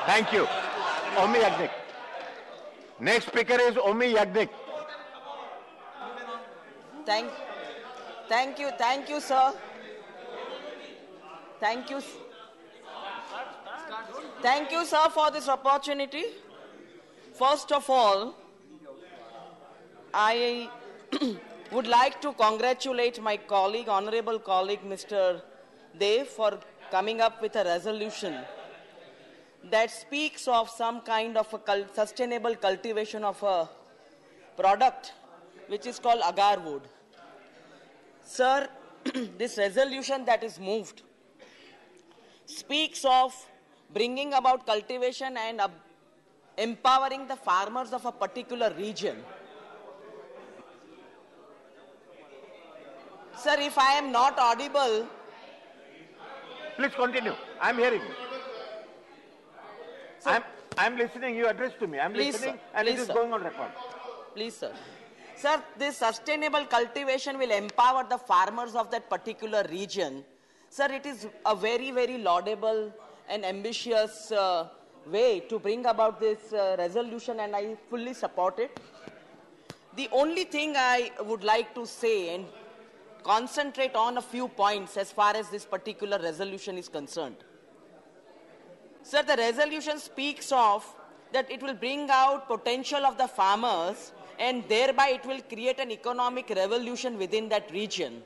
Thank you. Amee Yajnik. Next speaker is Amee Yajnik. Thank you, sir. Thank you, sir, for this opportunity. First of all, I would like to congratulate my colleague, honorable colleague, Mr. Dev, for coming up with a resolution that speaks of some kind of a sustainable cultivation of a product which is called agar wood. Sir, this resolution that is moved speaks of bringing about cultivation and empowering the farmers of a particular region. Sir, if I am not audible... Please continue. I am hearing you. I am listening. You address to me. I am listening, and it is going on record. Please, sir. Sir, this sustainable cultivation will empower the farmers of that particular region. Sir, it is a very, very laudable and ambitious way to bring about this resolution, and I fully support it. The only thing I would like to say and concentrate on a few points as far as this particular resolution is concerned. Sir, the resolution speaks of that it will bring out potential of the farmers and thereby it will create an economic revolution within that region.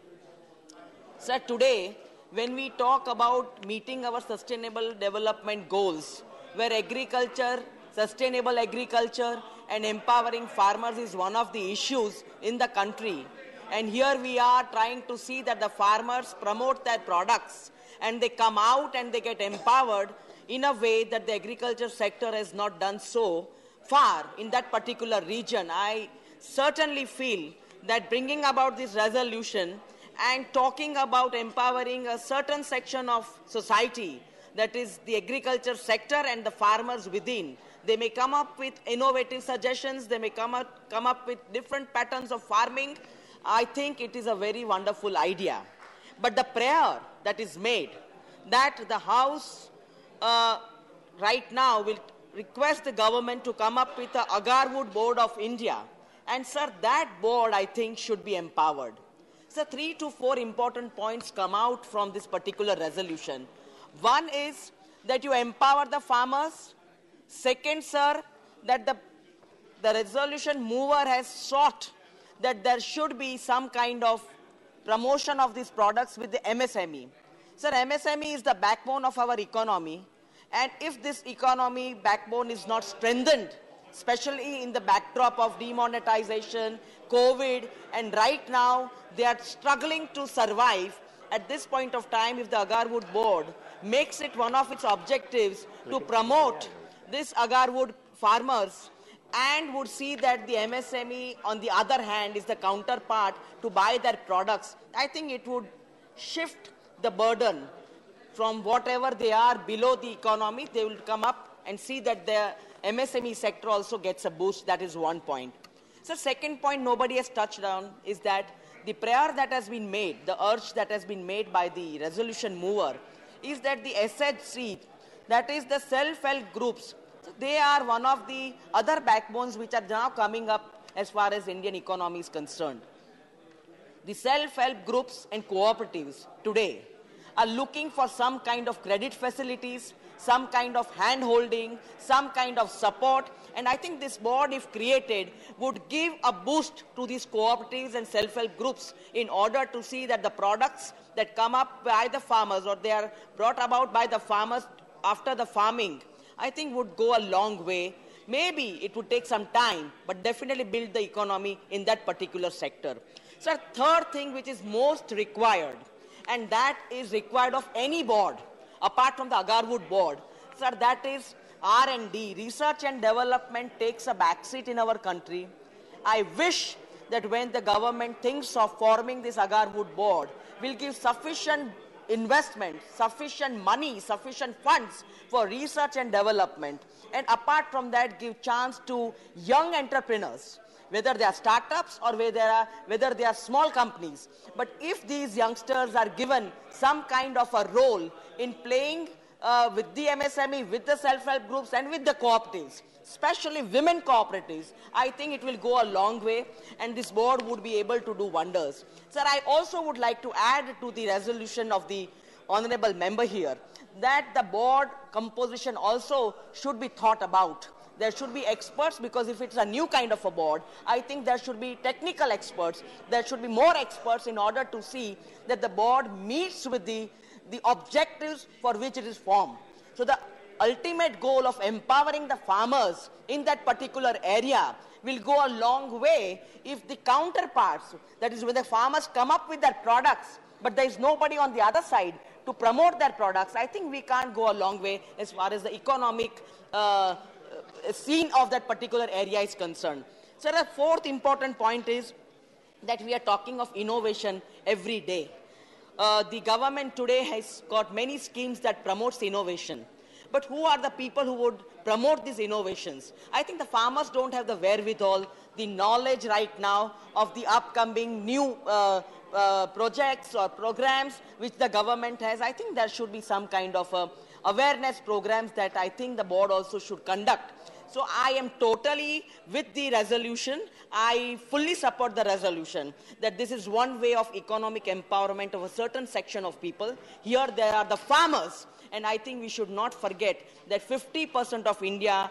Sir, today, when we talk about meeting our sustainable development goals, where agriculture, sustainable agriculture and empowering farmers is one of the issues in the country, and here we are trying to see that the farmers promote their products and they come out and they get empowered in a way that the agriculture sector has not done so far in that particular region. I certainly feel that bringing about this resolution and talking about empowering a certain section of society, that is the agriculture sector and the farmers within, they may come up with innovative suggestions, they may come up with different patterns of farming. I think it is a very wonderful idea. But the prayer that is made, that the House right now will request the government to come up with an Agar Wood Board of India. And sir, that board I think should be empowered. So 3 to 4 important points come out from this particular resolution. One is that you empower the farmers. Second, sir, that the resolution mover has sought that there should be some kind of promotion of these products with the MSME. Sir, MSME is the backbone of our economy, and if this economy backbone is not strengthened, especially in the backdrop of demonetization, COVID, and right now they are struggling to survive, at this point of time, if the Agar Wood Board makes it one of its objectives to promote this Agar Wood farmers and would see that the MSME, on the other hand, is the counterpart to buy their products, I think it would shift the burden from whatever they are below the economy. They will come up and see that the MSME sector also gets a boost. That is one point. So second point nobody has touched on is that the prayer that has been made, the urge that has been made by the resolution mover, is that the SHC, that is the self-help groups, they are one of the other backbones which are now coming up as far as Indian economy is concerned. The self-help groups and cooperatives today are looking for some kind of credit facilities, some kind of hand-holding, some kind of support, and I think this board, if created, would give a boost to these cooperatives and self-help groups in order to see that the products that come up by the farmers or they are brought about by the farmers after the farming, I think would go a long way. Maybe it would take some time, but definitely build the economy in that particular sector. So third thing which is most required, and that is required of any board, apart from the Agar Wood Board, sir, that is R&D, research and development takes a backseat in our country. I wish that when the government thinks of forming this Agar Wood Board, will give sufficient investment, sufficient money, sufficient funds for research and development. And apart from that, give chance to young entrepreneurs, whether they are startups or whether they are small companies. But if these youngsters are given some kind of a role in playing with the MSME, with the self-help groups and with the cooperatives, especially women cooperatives, I think it will go a long way and this board would be able to do wonders. Sir, I also would like to add to the resolution of the honorable member here that the board composition also should be thought about. There should be experts, because if it's a new kind of a board, I think there should be technical experts. There should be more experts in order to see that the board meets with the objectives for which it is formed. So the ultimate goal of empowering the farmers in that particular area will go a long way if the counterparts, that is when the farmers come up with their products, but there is nobody on the other side to promote their products, I think we can't go a long way as far as the economic scene of that particular area is concerned. So the fourth important point is that we are talking of innovation every day. The government today has got many schemes that promotes innovation. But who are the people who would promote these innovations? I think the farmers don't have the wherewithal, the knowledge right now of the upcoming new projects or programs which the government has. I think there should be some kind of awareness programs that I think the board also should conduct. So I am totally with the resolution. I fully support the resolution that this is one way of economic empowerment of a certain section of people. Here there are the farmers, and I think we should not forget that 50% of India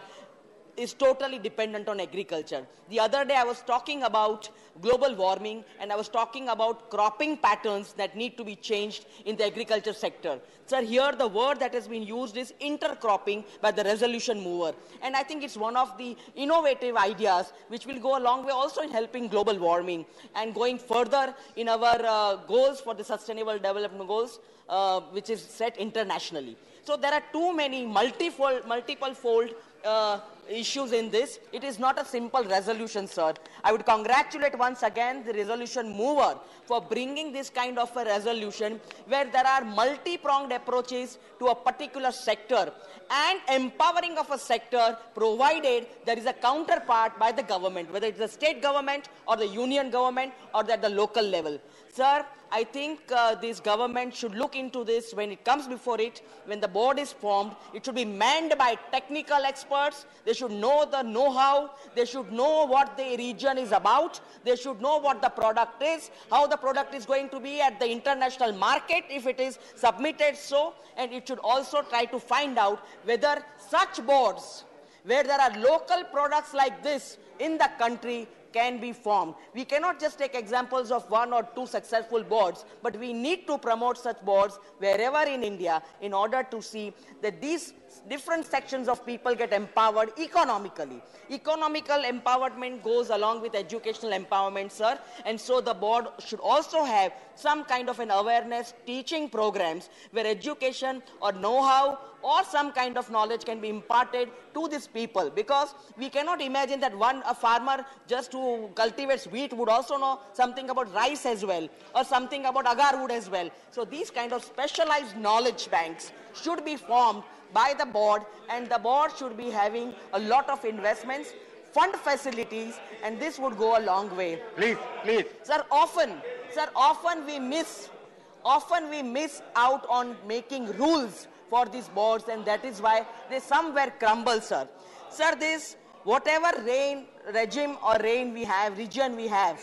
is totally dependent on agriculture. The other day I was talking about global warming and I was talking about cropping patterns that need to be changed in the agriculture sector. Sir, here the word that has been used is intercropping by the resolution mover. And I think it's one of the innovative ideas which will go a long way also in helping global warming and going further in our goals for the sustainable development goals which is set internationally. So there are too many multiple-fold issues in this. It is not a simple resolution, sir. I would congratulate once again the resolution mover for bringing this kind of a resolution where there are multi-pronged approaches to a particular sector and empowering of a sector provided there is a counterpart by the government, whether it's the state government or the union government or at the local level. Sir, I think this government should look into this when it comes before it. When the board is formed, it should be manned by technical experts. They should know the know-how. They should know what the region is about. They should know what the product is, how the product is going to be at the international market if it is submitted so. And it should also try to find out whether such boards, where there are local products like this in the country, can be formed. We cannot just take examples of one or two successful boards, but we need to promote such boards wherever in India in order to see that these different sections of people get empowered economically. Economical empowerment goes along with educational empowerment, sir, and so the board should also have some kind of an awareness teaching programs where education or know-how or some kind of knowledge can be imparted to these people, because we cannot imagine that a farmer just who cultivates wheat would also know something about rice as well or something about agar wood as well. So these kind of specialized knowledge banks should be formed by the board, and the board should be having a lot of investments, fund facilities, and this would go a long way. Please, please. Sir, often we miss out on making rules for these boards, and that is why they somewhere crumble, sir. Sir, this, whatever region we have,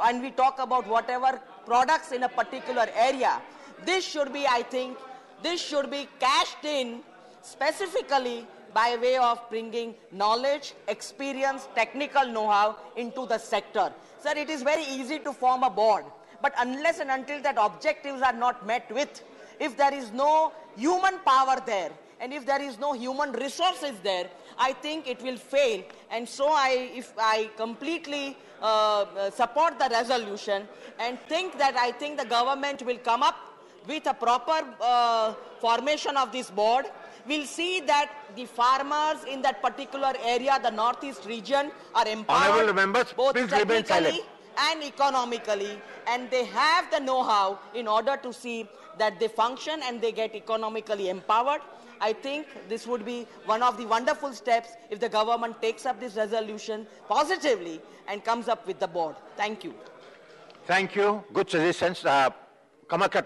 and we talk about whatever products in a particular area, this should be, I think, this should be cashed in specifically by way of bringing knowledge, experience, technical know-how into the sector. Sir, it is very easy to form a board, but unless and until that objectives are not met with, if there is no human power there, and if there is no human resources there, I think it will fail. And so I completely support the resolution and think that I think the government will come up with a proper formation of this board. We'll see that the farmers in that particular area, the northeast region, are empowered both technically and economically, and they have the know-how in order to see that they function and they get economically empowered. I think this would be one of the wonderful steps if the government takes up this resolution positively and comes up with the board. Thank you. Thank you. Good suggestions. Kamakata.